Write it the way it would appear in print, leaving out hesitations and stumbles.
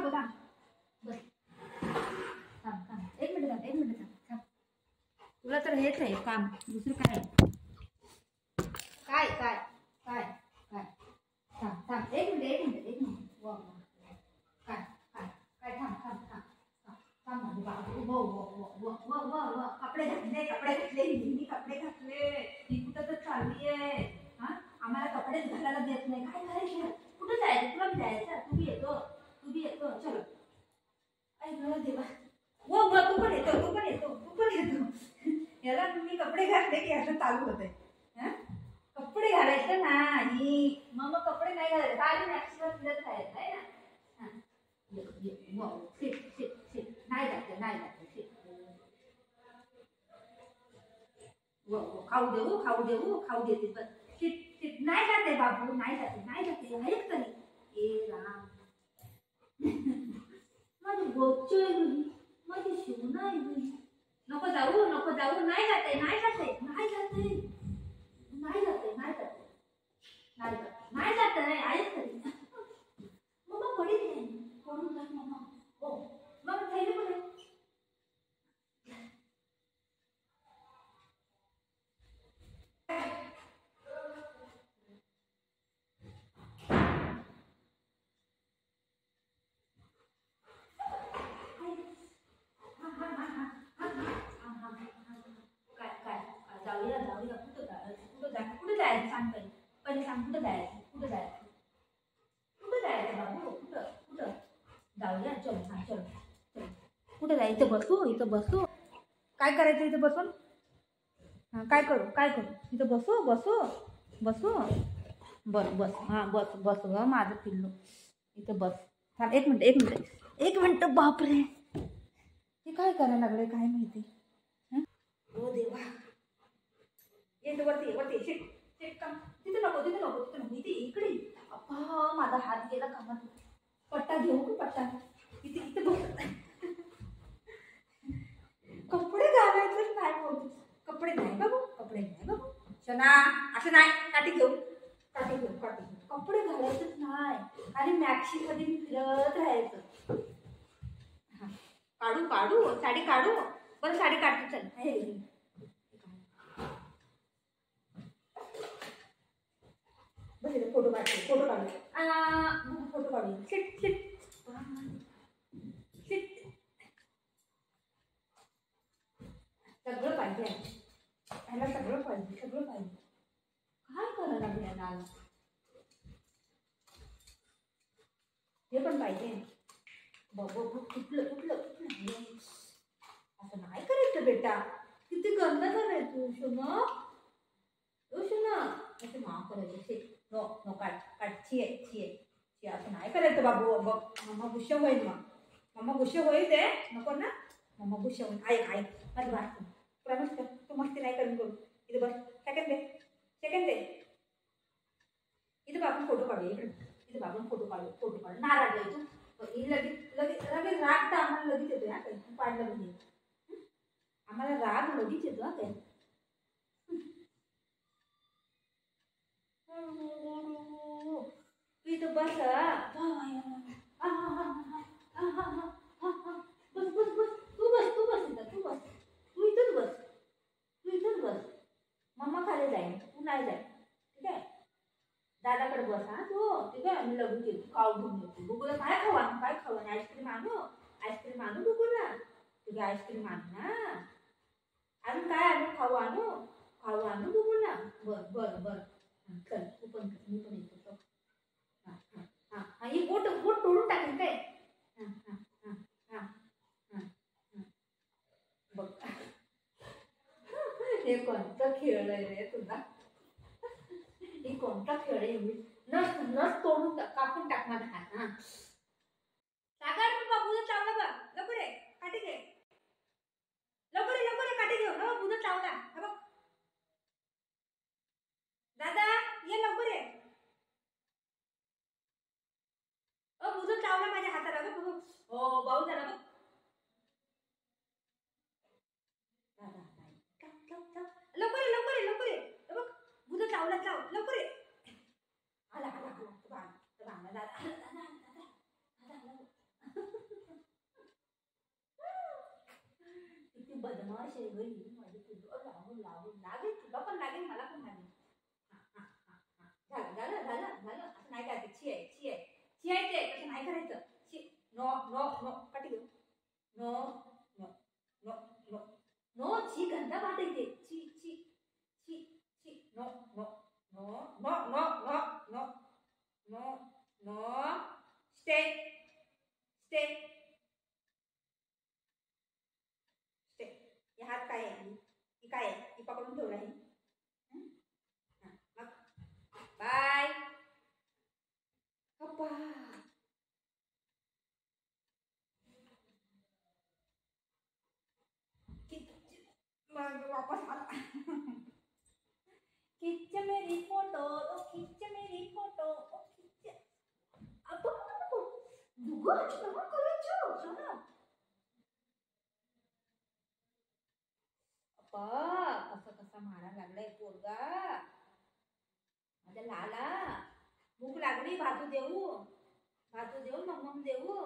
बाबू थांब बस थांब थांब 1 मिनिट थांब 1 मिनिट थांब तुला तर हेच आहे काम दुसरं काय काय काय काय काय थांब थांब 1 मिनिट वा काय काय काय थांब थांब थांब थांब माझे बाबू वो वो वो वो वो वो कपडे घातले मी कपडे घातले ही कुठं तर चालली आहे हा आम्हाला कपडेच घालायला देत नाही काय करायचं कुठं जायचं तुला जायचं तू बी येतो चलो आई गं देवा वो वो तू पण येतो याला मी कपडे घातले की असं चालू होतंय कपडे घालायचं नाही मग कपडे नाही घालायचे काय मॅक्सिमम फिरत राहायचं आहे ना शिट नाही जाते खाऊ देते पण शिट नाही जाते बाबू नाही जाते ऐक तरी ए राम माझी गोची आहे माझी शिवना आहे नको जाऊ नाही जाते ऐक तरी मम्मा पडीत नाही पडून जा मम्मा हो मग थैली कुठे कुठे जायचं सांग पहिले सांग कुठे जायचं बाबू कुठं जाऊया चल कुठे जायचं इथं बसू काय करायचं इथं बसून काय करू इथं बसू बरं बस माझं पिल्लू इथं बस थांब 1 मिनिट बापरे हे काय करायला लागले काय माहिती ओ देवा येत वरती शिट काम तिथे नको इथे इकडे अप्पा माझा हात गेला कामात पट्टा घेऊ का पट्टा इथे बस कपडे घालायचंच नाही बोलतो कपडे नाही बाबू शना असं नाही काठी घेऊ कपडे घालायचंच नाही आणि मॅक्सी मध्ये फिरत राहायचं काढू साडी काढू बरं साडी काढते चल बस फोटो काढू शिट सगळं पाहिजे याला सगळं पाहिजे काय करायला लागलं याला हे पण पाहिजे बाबा कुठलं असं नाही करायचं बेटा किती गंद झालंय तू शोना असं माफ करायचं नो काट छी असं नाही करायचं बाबू मम्मा गुस्सा होईल मम्मा गुस्सा होईल ते नको ना मम्मा गुस्सा होईल ऐक माझी वाट प्रॉमिस कर तू मस्ती नाही करून इथे बस सेकंड दे इथे बाबू फोटो काढू नाराज आहे तू लगेच राग तर आम्हाला लगेच येतो हा काही पाडलं म्हणजे आम्हाला राग लगेच येतो हा काही तू इथं बस तू इथंच बस मम्मा खाली जाईन तू नाही जाईन ठीक आहे दादाकडे बस हा तू ठीक आहे मी लगून येतो खाऊ घेऊन येतो बघूला काय खाऊ आईस्क्रीम आणू बघूला तुझी आईस्क्रीम आणू ना अजून काय आणू खाऊ आणू बघूला बरं चल तू पण मी पण येतो हा ही बोट तोडून टाकेल काय बघ हे कोणता खेळ आहे रे तुझा हे कोणता खेळ आहे नस तोडून कापून टाक माझा हात हा सागर बाबूला चावला बघ लवकर काठी घे लवकर काठी घेऊ ना बुधा चावला बघ दादा ये लवकर ये बुधा चावला माझ्या हाताला बघ हो भाऊ झाला बघ लवकर ये बघ बुधा चावला लवकर ये आला दादा कशी आहे घरी माझी तुझं लागेल तुला पण लागेल मला पण लागेल. झालं झालं झालं झालं असं नाही करायचं. ची आहे ची आहे ची आहे ते तसं नाही करायचं. ची नो नो नो काटी घेऊ. No no no no no ची गंदा वाट येते. ची ची ची ची no no no no no no no no no stay stay stay. हे हात काय आहे ही काय आहे ही पकडून ठेवला आहे. मग बाय पप्पा. मग वापस आला. खिच्च मेरी फोटो ओ खिच्च मेरी फोटो ओ खिच्च. अब दुगोच नका करायचं सोना. अप्पा कसं कसा मारा लागलाय पोरगा माझ्या लाला. भूक लागली भातू देऊ भातू देऊ मग देऊ.